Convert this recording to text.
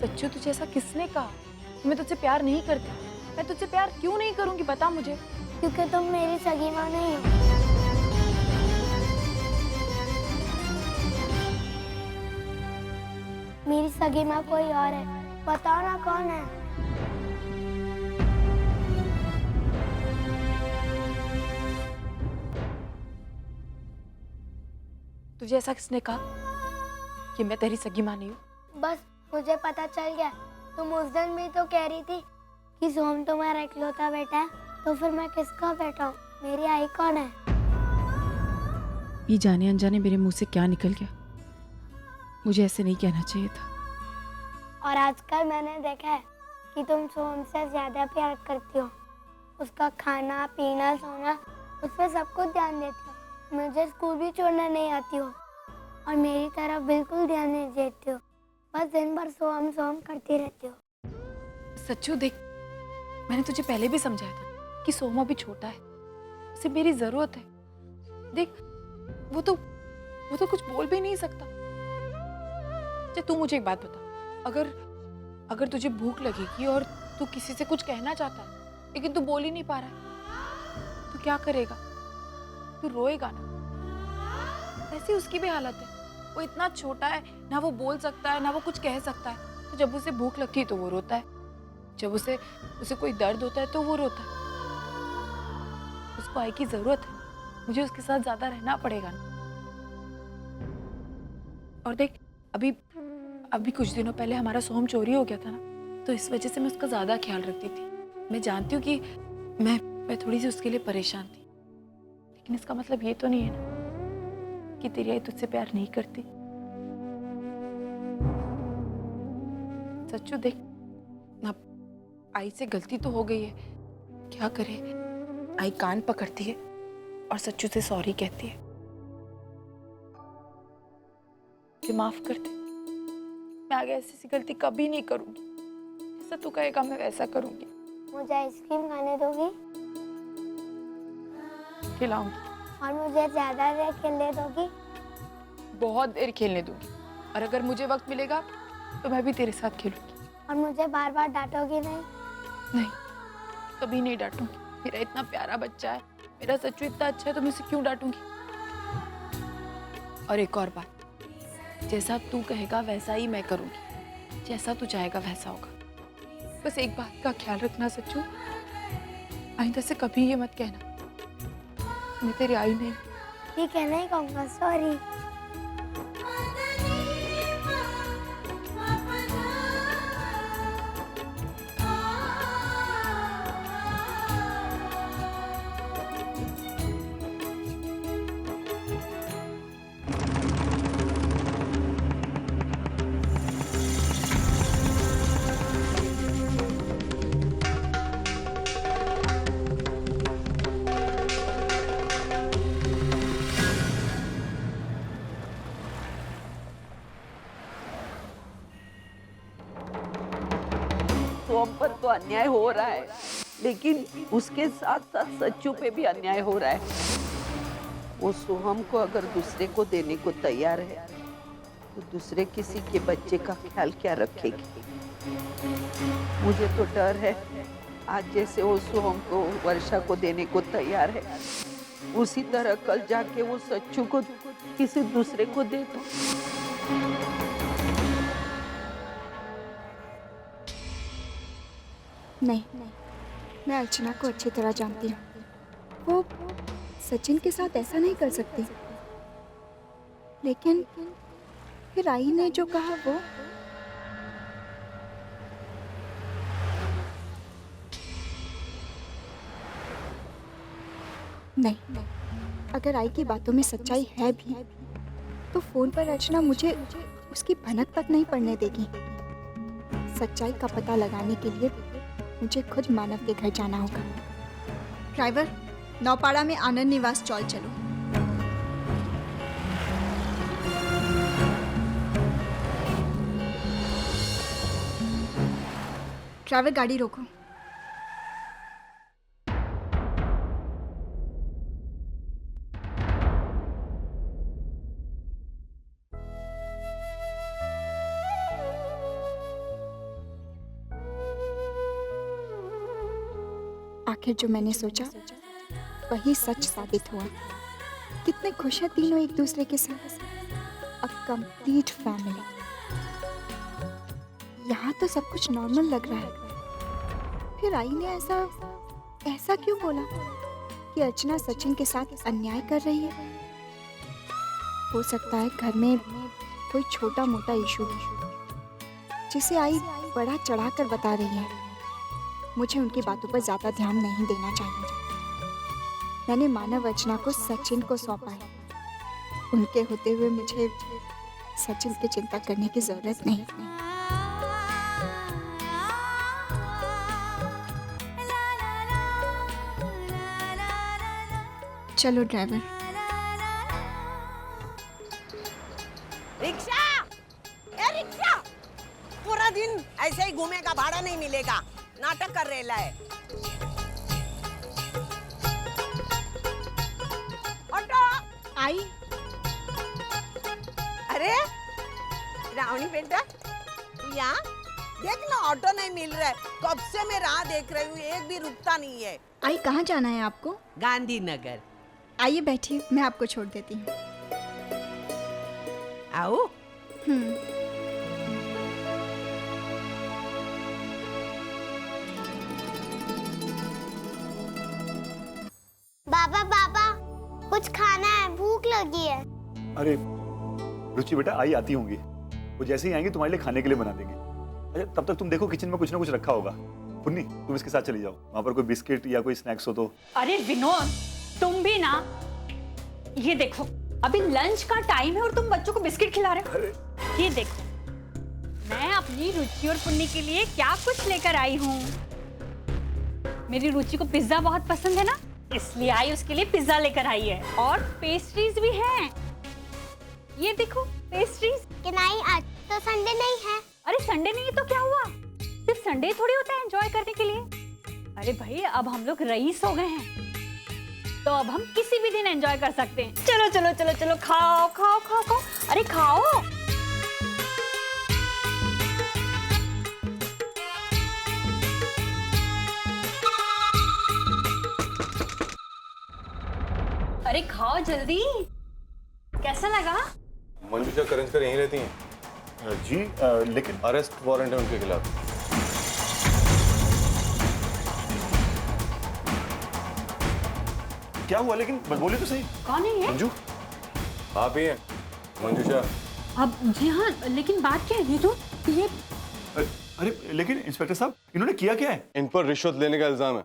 सच्चू तुझे ऐसा किसने कहा? मैं तुझसे प्यार नहीं करती। मैं तुझसे प्यार क्यों नहीं करूंगी बता मुझे। क्योंकि तुम मेरी सगी माँ नहीं हो। मेरी सगी माँ कोई और है। बताओ ना कौन है। तुझे ऐसा किसने कहा कि मैं तेरी सगी माँ नहीं हूँ? बस मुझे पता चल गया। तुम उस दिन भी तो कह रही थी कि सोम तुम्हारा इकलौता बेटा है, तो फिर मैं किसका बेटा हूँ? मेरी आई कौन है? ये जाने अनजाने मेरे मुंह से क्या निकल गया। मुझे ऐसे नहीं कहना चाहिए था। और आजकल मैंने देखा है कि तुम सोम से ज्यादा प्यार करती हो। उसका खाना पीना सोना उस पर सब कुछ ध्यान देती हो। मुझे स्कूल भी छोड़ना नहीं आती हो और मेरी तरफ बिल्कुल ध्यान नहीं देती हो। बस दिन भर सोम सोम करती रहती हो। सच्चू देख, मैंने तुझे पहले भी समझाया था कि सोमा भी छोटा है, उसे मेरी जरूरत है। देख वो तो कुछ बोल भी नहीं सकता। अच्छा तू मुझे एक बात बता, अगर तुझे भूख लगेगी और तू किसी से कुछ कहना चाहता है लेकिन तू बोल ही नहीं पा रहा है, तो क्या करेगा? तू रोएगा ना। ऐसी उसकी भी हालत है। वो इतना छोटा है, ना वो बोल सकता है ना वो कुछ कह सकता है। तो जब उसे भूख लगती है तो वो रोता है, जब उसे कोई दर्द होता है तो वो रोता है। उसको आई की जरूरत है, मुझे उसके साथ ज्यादा रहना पड़ेगा ना। और देख अभी कुछ दिनों पहले हमारा सोम चोरी हो गया था ना, तो इस वजह से मैं उसका ज्यादा ख्याल रखती थी। मैं जानती हूँ कि मैं थोड़ी सी उसके लिए परेशान थी, लेकिन इसका मतलब ये तो नहीं है ना कि तेरी आई तुझसे प्यार नहीं करती। सच्चू देख, अब आई से गलती तो हो गई है, क्या करे। आई कान पकड़ती है और सच्चू से सॉरी कहती है, मुझे माफ कर दे। मैं आगे ऐसी गलती कभी नहीं करूंगी। जैसा तू कहेगा मैं वैसा करूंगी। मुझे आइसक्रीम खाने दोगी? खिलाऊंगी। और मुझे ज्यादा देर खेलने दोगी? बहुत देर खेलने दूंगी, और अगर मुझे वक्त मिलेगा तो मैं भी तेरे साथ खेलूंगी। और मुझे बार बार डांटोगी नहीं? नहीं, कभी नहीं डांटूंगी। मेरा इतना प्यारा बच्चा है, मेरा सच्चू इतना अच्छा है, तो मैं उसे क्यों डांटूंगी? और एक और बात, जैसा तू कहेगा वैसा ही मैं करूंगी, जैसा तू चाहेगा वैसा होगा। बस एक बात का ख्याल रखना सच्चू, आइंदा से कभी ये मत कहना मैं तेरी आई नहीं। ठीक है, नहीं कहूँगा। सॉरी। सोम पर तो अन्याय हो रहा है, लेकिन उसके साथ साथ सच्चू पे भी अन्याय हो रहा है। वो सोहम को अगर दूसरे को देने को तैयार है, तो दूसरे किसी के बच्चे का ख्याल क्या रखेगी? मुझे तो डर है, आज जैसे वो सोहम को वर्षा को देने को तैयार है, उसी तरह कल जाके वो सच्चू को किसी दूसरे को दे दो। नहीं, मैं अर्चना को अच्छी तरह जानती हूँ। वो सचिन के साथ ऐसा नहीं कर सकती। लेकिन फिर आई ने जो कहा वो नहीं। अगर आई की बातों में सच्चाई है भी तो फोन पर अर्चना मुझे उसकी भनक तक नहीं पड़ने देगी। सच्चाई का पता लगाने के लिए मुझे खुद मानव के घर जाना होगा। ड्राइवर, नौपाड़ा में आनंद निवास चौल चलो। ड्राइवर, गाड़ी रोको। आखिर जो मैंने सोचा वही सच साबित हुआ। कितने खुश हैं तीनों एक दूसरे के साथ, अ कंप्लीट फैमिली। यहाँ तो सब कुछ नॉर्मल लग रहा है, फिर आई ने ऐसा क्यों बोला कि अर्चना सचिन के साथ अन्याय कर रही है? हो सकता है घर में कोई छोटा मोटा इशू है जिसे आई बड़ा चढ़ाकर बता रही है। मुझे उनकी बातों पर ज्यादा ध्यान नहीं देना चाहिए। मैंने मानव अर्चना को सचिन को सौंपा है। उनके होते हुए मुझे सचिन की चिंता करने की जरूरत नहीं। चलो ड्राइवर। रिक्शा, ए रिक्शा, पूरा दिन ऐसे ही घूमेगा, भाड़ा नहीं मिलेगा, नाटक कर रहे है। Auto I. अरे रावणी बेटा, यहाँ देख ना, ऑटो नहीं मिल रहा है। कब से मैं राह देख रही हूँ, एक भी रुकता नहीं है। आई कहाँ जाना है आपको? गांधीनगर। आइए बैठिए, मैं आपको छोड़ देती हूँ। आओ। बाबा बाबा, कुछ खाना है, भूख लगी है। अरे रुचि बेटा, आई आती होंगी, वो जैसे ही आएंगी तुम्हारे लिए खाने के लिए बना देंगे। अरे तब तक तुम देखो किचन में कुछ ना कुछ रखा होगा। पुन्नी, तुम इसके साथ चली जाओ, वहां पर कोई बिस्किट या कोई स्नैक्स हो तो। अरे विनोद, तुम भी ना, ये देखो अभी लंच का टाइम है और तुम बच्चों को बिस्किट खिला रहे हो। ये देखो, मैं अपनी रुचि और पुन्नी के लिए क्या कुछ लेकर आई हूँ। मेरी रुचि को पिज्जा बहुत पसंद है ना, इसलिए आई उसके लिए पिज्जा लेकर आई है। और पेस्ट्रीज भी हैं। ये देखो पेस्ट्रीज। कि नहीं, आज तो संडे नहीं है। अरे संडे नहीं है तो क्या हुआ, सिर्फ संडे थोड़ी होता है एंजॉय करने के लिए। अरे भाई, अब हम लोग रईस हो गए हैं, तो अब हम किसी भी दिन एंजॉय कर सकते हैं। चलो चलो चलो चलो, खाओ खाओ खाओ खाओ। अरे खाओ। अरे खाओ जल्दी। कैसा लगा? मंजूषा करंजकर यहीं रहती हैं? जी लेकिन अरेस्ट वारंट है उनके खिलाफ। क्या हुआ? लेकिन बस बोली तो सही। कौन है ये? मंजू। आप ही हैं मंजूषा? अब जी हाँ, लेकिन बात क्या है ये? तो ये अरे लेकिन इंस्पेक्टर साहब, इन्होंने किया क्या है? इन पर रिश्वत लेने का इल्जाम है।